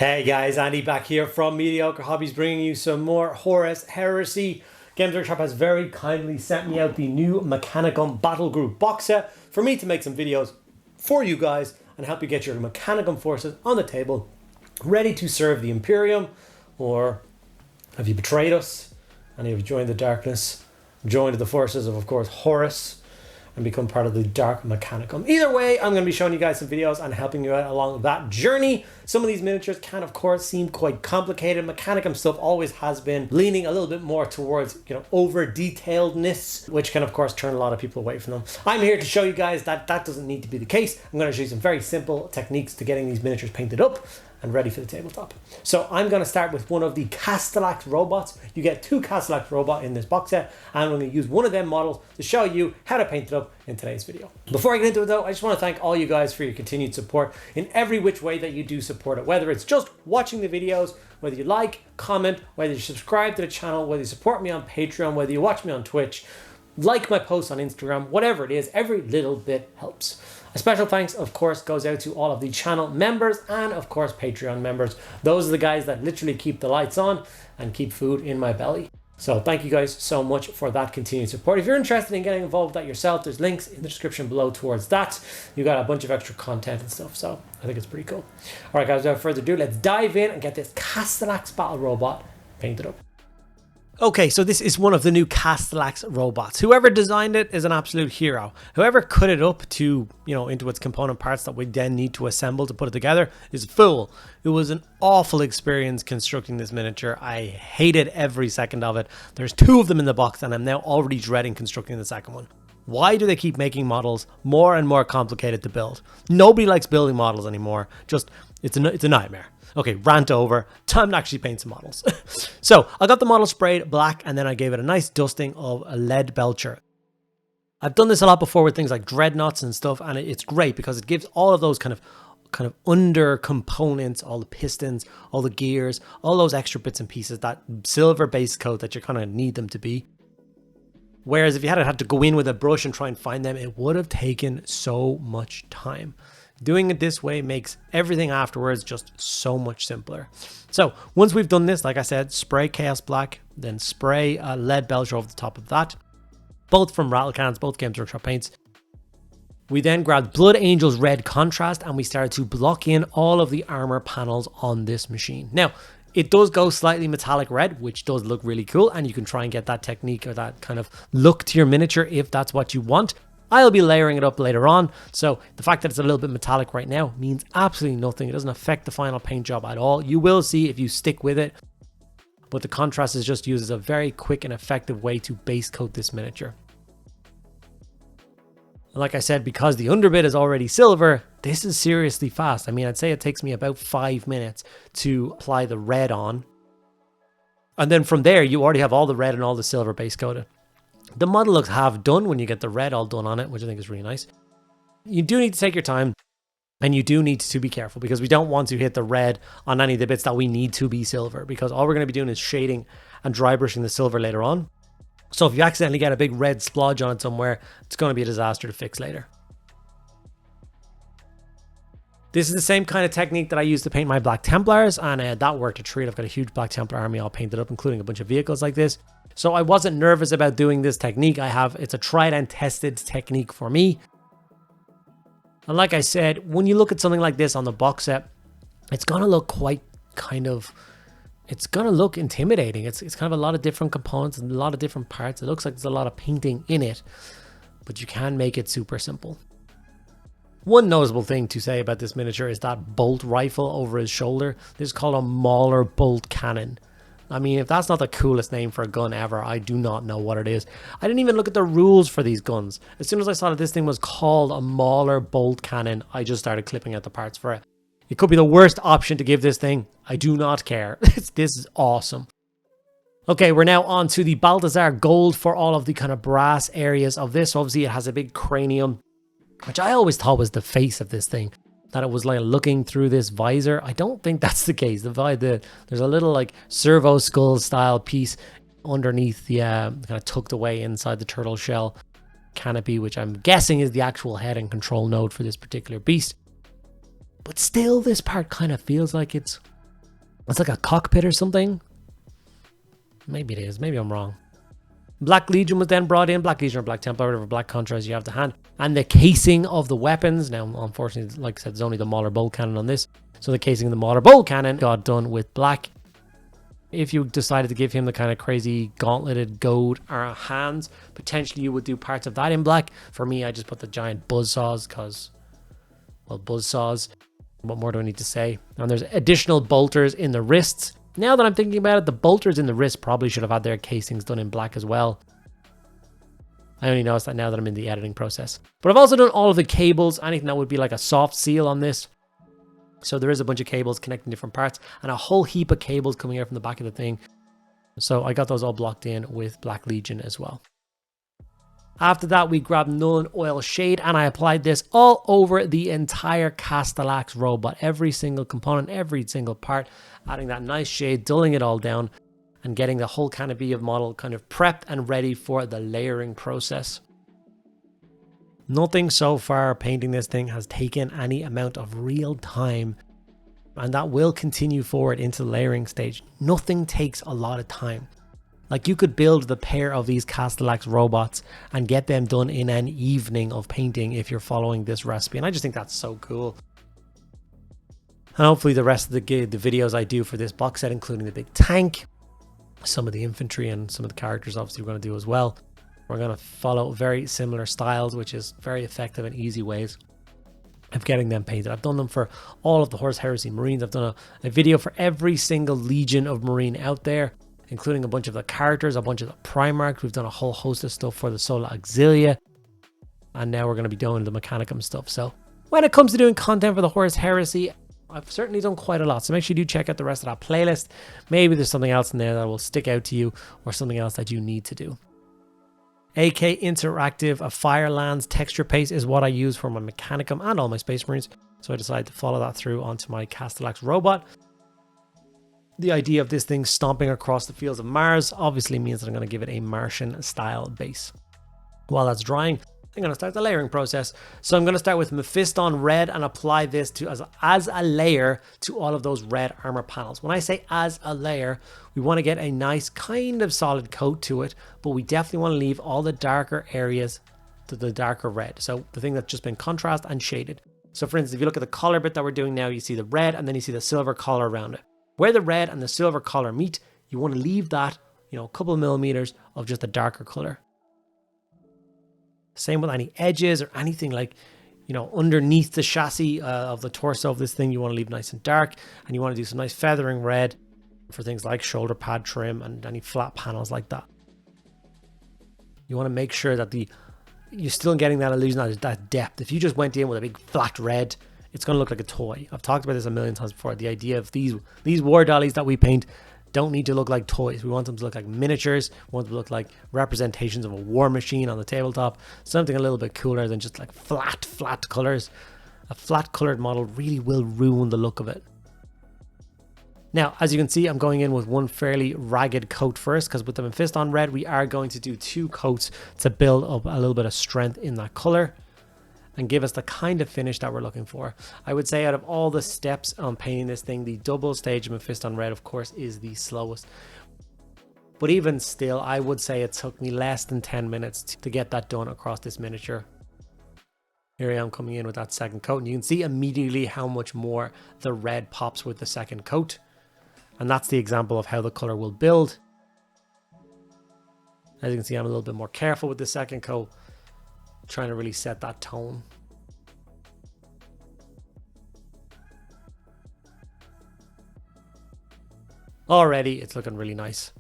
Hey guys, Andy back here from Mediocre Hobbies, bringing you some more Horus Heresy. Games Workshop has very kindly sent me out the new Mechanicum Battle Group box set for me to make some videos for you guys and help you get your Mechanicum forces on the table, ready to serve the Imperium. Or have you betrayed us and you've joined the darkness, joined the forces of course, Horus, and become part of the Dark Mechanicum. Either way, I'm going to be showing you guys some videos and helping you out along that journey. Some of these miniatures can, of course, seem quite complicated. Mechanicum stuff always has been leaning a little bit more towards, over-detailedness, which can, of course, turn a lot of people away from them. I'm here to show you guys that that doesn't need to be the case. I'm going to show you some very simple techniques to getting these miniatures painted up and ready for the tabletop. So I'm going to start with one of the Castellax robots. You get two Castellax robot in this box set, and I'm going to use one of them models to show you how to paint it up in today's video. Before I get into it though, I just want to thank all you guys for your continued support in every which way that you do support it, whether it's just watching the videos, whether you like, comment, whether you subscribe to the channel, whether you support me on Patreon, whether you watch me on Twitch, like my posts on Instagram, whatever it is, every little bit helps. A special thanks, of course, goes out to all of the channel members and, of course, Patreon members. Those are the guys that literally keep the lights on and keep food in my belly. So thank you guys so much for that continued support. If you're interested in getting involved with that yourself, there's links in the description below towards that. You got a bunch of extra content and stuff, so I think it's pretty cool. All right, guys, without further ado, let's dive in and get this Castellax Battle robot painted up. Okay, so this is one of the new Castellax robots. Whoever designed it is an absolute hero. Whoever cut it up to, into its component parts that we then need to assemble to put it together is a fool. It was an awful experience constructing this miniature. I hated every second of it. There's two of them in the box and I'm now already dreading constructing the second one. Why do they keep making models more and more complicated to build? Nobody likes building models anymore. It's a nightmare. Okay, rant over. Time to actually paint some models. So I got the model sprayed black and then I gave it a nice dusting of a lead belcher. I've done this a lot before with things like dreadnoughts and stuff, and it's great because it gives all of those kind of under components, all the pistons, all the gears, all those extra bits and pieces, that silver base coat that you kind of need them to be. Whereas if you had to go in with a brush and try and find them, it would have taken so much time. Doing it this way makes everything afterwards just so much simpler. So once we've done this, like I said, spray Chaos Black, then spray a lead belcher over the top of that, both from Rattle Cans, both Games Workshop paints. We then grabbed Blood Angel's red contrast and we started to block in all of the armor panels on this machine. Now, it does go slightly metallic red, which does look really cool, and you can try and get that technique or that kind of look to your miniature if that's what you want. I'll be layering it up later on, so the fact that it's a little bit metallic right now means absolutely nothing. It doesn't affect the final paint job at all. You will see if you stick with it, but the contrast is just used as a very quick and effective way to base coat this miniature. And like I said, because the underbit is already silver, this is seriously fast. I mean, I'd say it takes me about 5 minutes to apply the red on. And then from there, you already have all the red and all the silver base coated. The model looks half done when you get the red all done on it, which I think is really nice. You do need to take your time and you do need to be careful because we don't want to hit the red on any of the bits that we need to be silver, because all we're going to be doing is shading and dry brushing the silver later on. So if you accidentally get a big red splodge on it somewhere, it's going to be a disaster to fix later. This is the same kind of technique that I used to paint my Black Templars, and that worked a treat. I've got a huge Black Templar army all painted up, including a bunch of vehicles like this. So I wasn't nervous about doing this technique. It's a tried and tested technique for me. And like I said, when you look at something like this on the box set, it's going to look it's going to look intimidating. It's kind of a lot of different components and a lot of different parts. It looks like there's a lot of painting in it, but you can make it super simple. One noticeable thing to say about this miniature is that bolt rifle over his shoulder. This is called a Mauler bolt cannon. I mean, if that's not the coolest name for a gun ever, I do not know what it is. I didn't even look at the rules for these guns. As soon as I saw that this thing was called a Mauler bolt cannon, I just started clipping out the parts for it. It could be the worst option to give this thing. I do not care. This is awesome. Okay, we're now on to the Balthazar gold for all of the kind of brass areas of this. Obviously, it has a big cranium, which I always thought was the face of this thing, that it was like looking through this visor. I don't think that's the case. There's a little like servo skull style piece underneath the kind of tucked away inside the turtle shell canopy, which I'm guessing is the actual head and control node for this particular beast. But still, this part kind of feels like it's It's like a cockpit or something. Maybe it is. Maybe I'm wrong. Black Legion was then brought in. Black Legion or Black Templar, whatever black contrast you have to hand. And the casing of the weapons. Now, unfortunately, like I said, there's only the Mauler bolt cannon on this. So the casing of the Mauler bolt cannon got done with black. If you decided to give him the kind of crazy gauntleted gold hands, potentially you would do parts of that in black. For me, I just put the giant buzzsaws because, well, buzzsaws. What more do I need to say? And there's additional bolters in the wrists. Now that I'm thinking about it, the bolters in the wrist probably should have had their casings done in black as well. I only noticed that now that I'm in the editing process. But I've also done all of the cables, anything that would be like a soft seal on this. So there is a bunch of cables connecting different parts and a whole heap of cables coming out from the back of the thing. So I got those all blocked in with Black Legion as well. After that, we grabbed Null Oil Shade and I applied this all over the entire Castellax robot. Every single component, every single part, adding that nice shade, dulling it all down and getting the whole canopy of model kind of prepped and ready for the layering process. Nothing so far painting this thing has taken any amount of real time, and that will continue forward into the layering stage. Nothing takes a lot of time. Like you could build the pair of these Castellax robots and get them done in an evening of painting if you're following this recipe. And I just think that's so cool. And hopefully the rest of the videos I do for this box set, including the big tank, some of the infantry and some of the characters obviously we're going to do as well. We're going to follow very similar styles, which is very effective and easy ways of getting them painted. I've done them for all of the Horus Heresy Marines. I've done a video for every single Legion of Marine out there, including a bunch of the characters, a bunch of the Primarchs. We've done a whole host of stuff for the Sola Auxilia. And now we're going to be doing the Mechanicum stuff. So when it comes to doing content for the Horus Heresy, I've certainly done quite a lot. So make sure you do check out the rest of that playlist. Maybe there's something else in there that will stick out to you or something else that you need to do. AK Interactive, a Firelands texture paste is what I use for my Mechanicum and all my Space Marines. So I decided to follow that through onto my Castellax robot. The idea of this thing stomping across the fields of Mars obviously means that I'm going to give it a Martian style base. While that's drying, I'm going to start the layering process. So I'm going to start with Mephiston Red and apply this to as a layer to all of those red armor panels. When I say as a layer, we want to get a nice kind of solid coat to it, but we definitely want to leave all the darker areas to the darker red. So the thing that's just been contrast and shaded. So for instance, if you look at the collar bit that we're doing now, you see the red and then you see the silver collar around it. Where the red and the silver color meet, you want to leave that, a couple of millimeters of just a darker color. Same with any edges or anything like, underneath the chassis of the torso of this thing, you want to leave nice and dark, and you want to do some nice feathering red for things like shoulder pad trim and any flat panels like that. You want to make sure that you're still getting that illusion of that depth. If you just went in with a big flat red, it's going to look like a toy. I've talked about this a million times before. The idea of these war dollies that we paint don't need to look like toys. We want them to look like miniatures. We want them to look like representations of a war machine on the tabletop. Something a little bit cooler than just like flat colors. A flat colored model really will ruin the look of it. Now, as you can see, I'm going in with one fairly ragged coat first, because with the Mephiston Red, we are going to do 2 coats to build up a little bit of strength in that color and give us the kind of finish that we're looking for. I would say out of all the steps on painting this thing, the double stage of Mephiston Red, of course, is the slowest. But even still, I would say it took me less than 10 minutes to get that done across this miniature. Here I am coming in with that second coat, and you can see immediately how much more the red pops with the second coat. And that's the example of how the color will build. As you can see, I'm a little bit more careful with the second coat, trying to really set that tone. Already, it's looking really nice.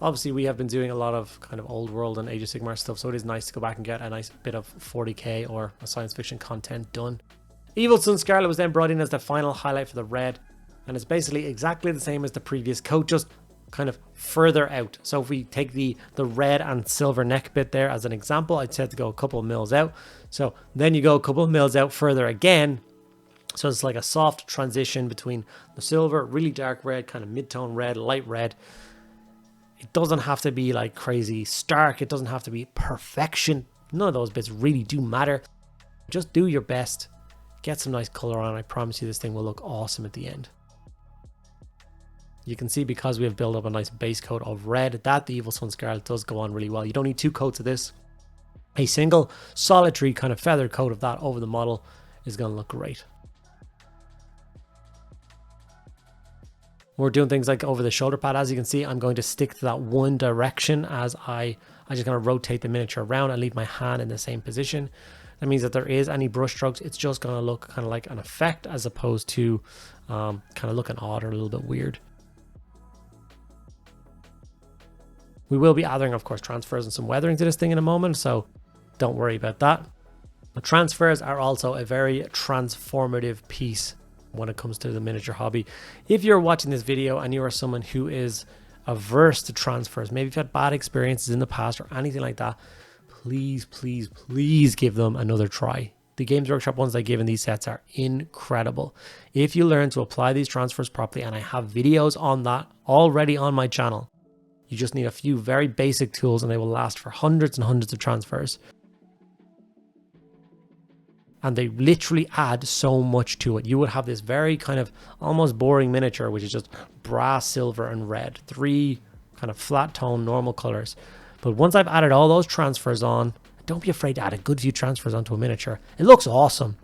Obviously, we have been doing a lot of kind of old world and Age of Sigmar stuff, so it is nice to go back and get a nice bit of 40k or a science fiction content done. Evil Sun Scarlet was then brought in as the final highlight for the red, and it's basically exactly the same as the previous coat, just kind of further out. So if we take the red and silver neck bit there as an example, I'd said to go a couple of mils out. So then you go a couple of mils out further again. So it's like a soft transition between the silver, really dark red, kind of mid-tone red, light red. It doesn't have to be like crazy stark. It doesn't have to be perfection. None of those bits really do matter. Just do your best. get some nice color on. I promise you this thing will look awesome at the end. You can see because we have built up a nice base coat of red that the Evil Sun Scarlet does go on really well. You don't need 2 coats of this. A single solitary kind of feather coat of that over the model is going to look great. We're doing things like over the shoulder pad. As you can see, I'm going to stick to that one direction as I just going to rotate the miniature around and leave my hand in the same position. That means that there is any brush strokes, it's just going to look kind of like an effect as opposed to kind of looking odd or a little bit weird. We will be adding, of course, transfers and some weathering to this thing in a moment, so don't worry about that. But transfers are also a very transformative piece when it comes to the miniature hobby. If you're watching this video and you are someone who is averse to transfers, maybe you've had bad experiences in the past or anything like that, please, please, please give them another try. The Games Workshop ones I give in these sets are incredible. If you learn to apply these transfers properly, and I have videos on that already on my channel, you just need a few very basic tools and they will last for hundreds and hundreds of transfers. And they literally add so much to it. You would have this very kind of almost boring miniature, which is just brass, silver, and red. 3 kind of flat tone, normal colors. But once I've added all those transfers on, don't be afraid to add a good few transfers onto a miniature. It looks awesome.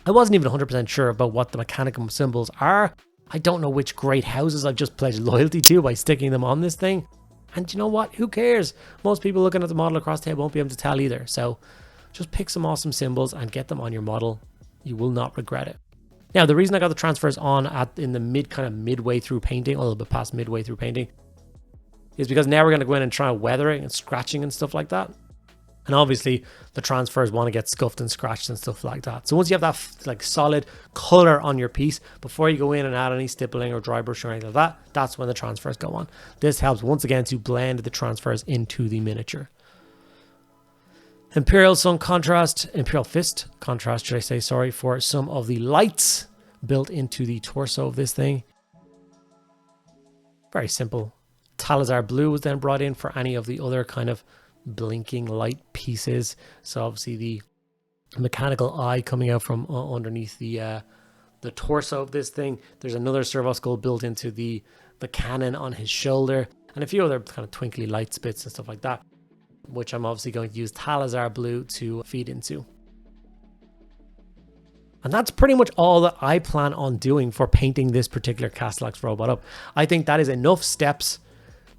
I wasn't even 100% sure about what the Mechanicum symbols are. I don't know which great houses I've just pledged loyalty to by sticking them on this thing. And you know what? Who cares? Most people looking at the model across the table won't be able to tell either. So just pick some awesome symbols and get them on your model. You will not regret it. Now, the reason I got the transfers on in the midway through painting, a little bit past midway through painting, is because now we're going to go in and try weathering and scratching and stuff like that. And obviously the transfers want to get scuffed and scratched and stuff like that. So once you have that like solid color on your piece, before you go in and add any stippling or dry brush or anything like that, that's when the transfers go on. This helps once again to blend the transfers into the miniature. Imperial Fist contrast, should I say, sorry, for some of the lights built into the torso of this thing. Very simple. Talazar blue was then brought in for any of the other kind of blinking light pieces. So obviously the mechanical eye coming out from underneath the torso of this thing. There's another servo skull built into the cannon on his shoulder, and a few other kind of twinkly light bits and stuff like that, which I'm obviously going to use Talazar blue to feed into. And that's pretty much all that I plan on doing for painting this particular Castellax robot up. I think that is enough steps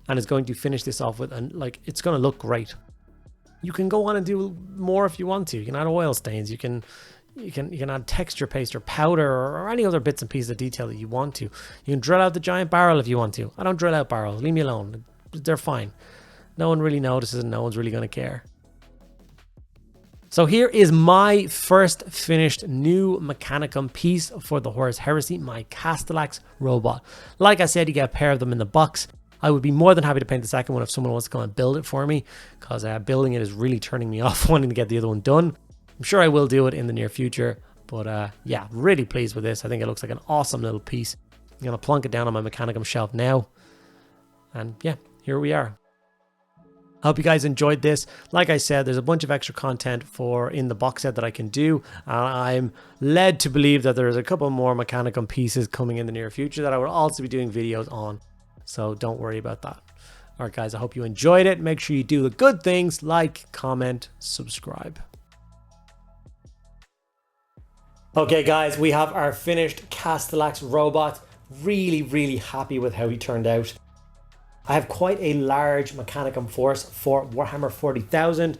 and is going to finish this off with, and like, it's going to look great. You can go on and do more if you want to. You can add oil stains, you can add texture paste or powder or any other bits and pieces of detail that you want to. You can drill out the giant barrel if you want to. I don't drill out barrels, leave me alone. They're fine. No one really notices and no one's really going to care. So here is my first finished new Mechanicum piece for the Horus Heresy, my Castellax robot. Like I said, you get a pair of them in the box. I would be more than happy to paint the second one if someone wants to come and build it for me, because building it is really turning me off wanting to get the other one done. I'm sure I will do it in the near future, but yeah, really pleased with this. I think it looks like an awesome little piece. I'm going to plunk it down on my Mechanicum shelf now. And yeah, here we are. I hope you guys enjoyed this. Like I said, there's a bunch of extra content in the box set that I can do. I'm led to believe that there's a couple more Mechanicum pieces coming in the near future that I will also be doing videos on. So don't worry about that. All right, guys, I hope you enjoyed it. Make sure you do the good things, like, comment, subscribe. Okay, guys, we have our finished Castellax robot. Really, really happy with how he turned out. I have quite a large Mechanicum force for Warhammer 40,000,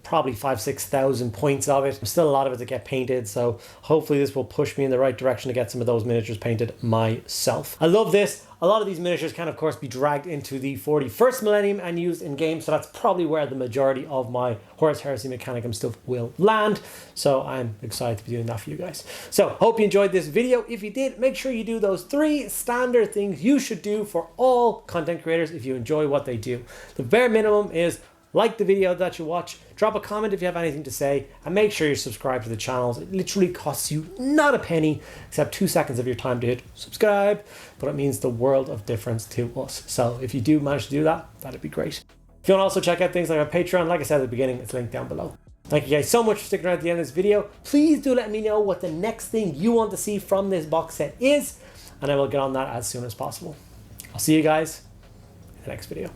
probably 5,000-6,000 points of it. Still a lot of it to get painted, so hopefully this will push me in the right direction to get some of those miniatures painted myself. I love this. A lot of these miniatures can, of course, be dragged into the 41st millennium and used in game, so that's probably where the majority of my Horus Heresy Mechanicum stuff will land. So I'm excited to be doing that for you guys. So hope you enjoyed this video. If you did, make sure you do those 3 standard things you should do for all content creators if you enjoy what they do. The bare minimum is like the video that you watch, drop a comment if you have anything to say, and make sure you're subscribed to the channels. It literally costs you not a penny, except 2 seconds of your time to hit subscribe, but it means the world of difference to us. So if you do manage to do that, that'd be great. If you want to also check out things like our Patreon, like I said at the beginning, it's linked down below. Thank you guys so much for sticking around at the end of this video. Please do let me know what the next thing you want to see from this box set is, and I will get on that as soon as possible. I'll see you guys in the next video.